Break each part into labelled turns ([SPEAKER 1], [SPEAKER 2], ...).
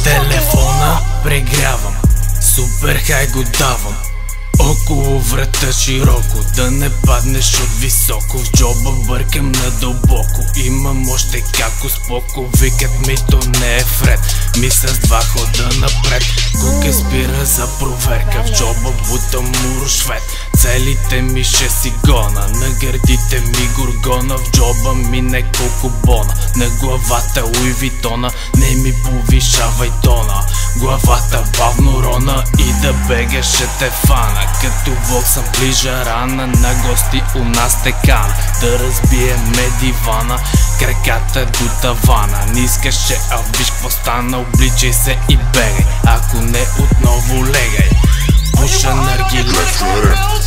[SPEAKER 1] Телефона прегрявам, супер хай го давам. Около врата широко, да не паднеш от високо. В джоба бъркам надълбоко, имам още како споко. Викат ми то не е вред, ми с два хода напред. Кука спира за проверка, в джоба бутам мурушвет. Целите ми ще си гона, на гърдите ми горгона. В джоба ми неколко бона, на главата Луи Витона. Не ми повишавай тона, главата бавно рона. И да бегаш ще те фана, като вълк съм ближа рана. На гости у нас те кана, да разбиеме дивана. Краката до тавана, не искаш че виж какво стана. Обличай се и бегай, ако не отново легай. Пуша наргиле,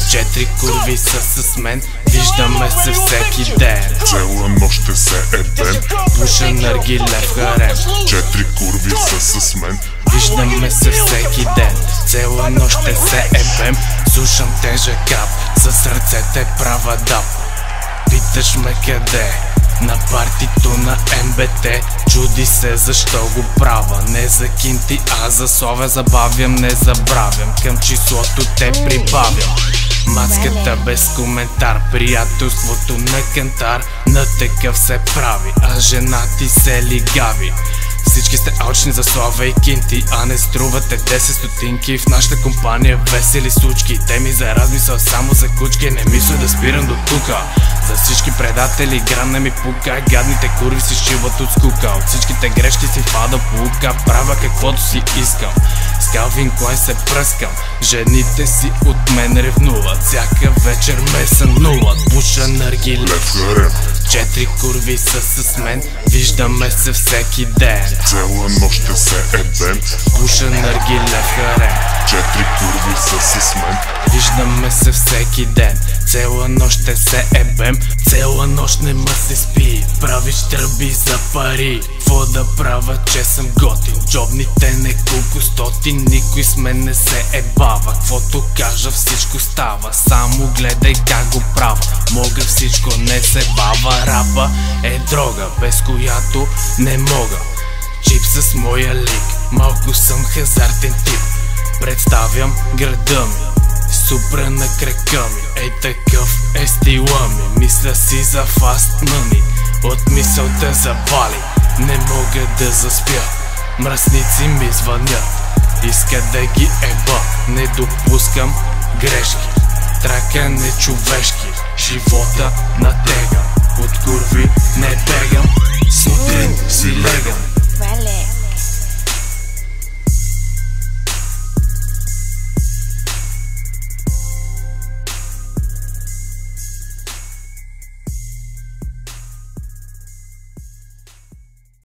[SPEAKER 1] 4 курви са с мен, виждаме се всеки ден.
[SPEAKER 2] Цела нощ ще се ебем.
[SPEAKER 1] Пуша наргиле в харем,
[SPEAKER 2] 4 курви са с мен,
[SPEAKER 1] виждаме се всеки ден. Цела нощ ще се ебем. Слушам тежък кап, с ръцете права дап. Питаш ме къде? На партито на МБТ. Чуди се защо го правя. Не за кинти, а за слове. Забавям, не забравям, към числото те прибавям. Маската без коментар, приятелството на кантар. На такъв се прави, а женати се лигави. Всички сте алчни за слава и кинти, а не струвате 10 стотинки. В нашата компания весели сучки, те ми за размисъл само за кучки. Не мисля да спирам до тука, за всички предатели грам не ми пука. Гадните курви си шиват от скука, от всичките грешки си пада полука. Правя каквото си искам, с Калвин Клайн се пръскам. Жените си от мен ревнуват, всяка вечер ме сънуват. Пуша наргиле, 4 курви са с мен, виждаме се всеки ден.
[SPEAKER 2] Цела нощ ще се ебем.
[SPEAKER 1] Пуша наргиле в харем,
[SPEAKER 2] 4 курви са с мен,
[SPEAKER 1] виждаме се всеки ден. Цела нощ ще се ебем, цела нощ не ма се спи. Правиш тръби за пари, какво да правя, че съм готин. Джобните неколко стотин, никой с мен не се ебава. Квото кажа всичко става, само гледай как го правя. Мога всичко, не се бава. Рапа е дрога, без която не мога. Чип с моя лик, малко съм хазартен тип. Представям града ми, супра на крака ми. Ей такъв е стила ми, мисля си за фаст мъни. От мисълта завали, не мога да заспя. Мръсници ми звънят, искат да ги еба. Не допускам грешки, трака не човешки. Живота натегам, от курви не бегам. Сутрин си легам,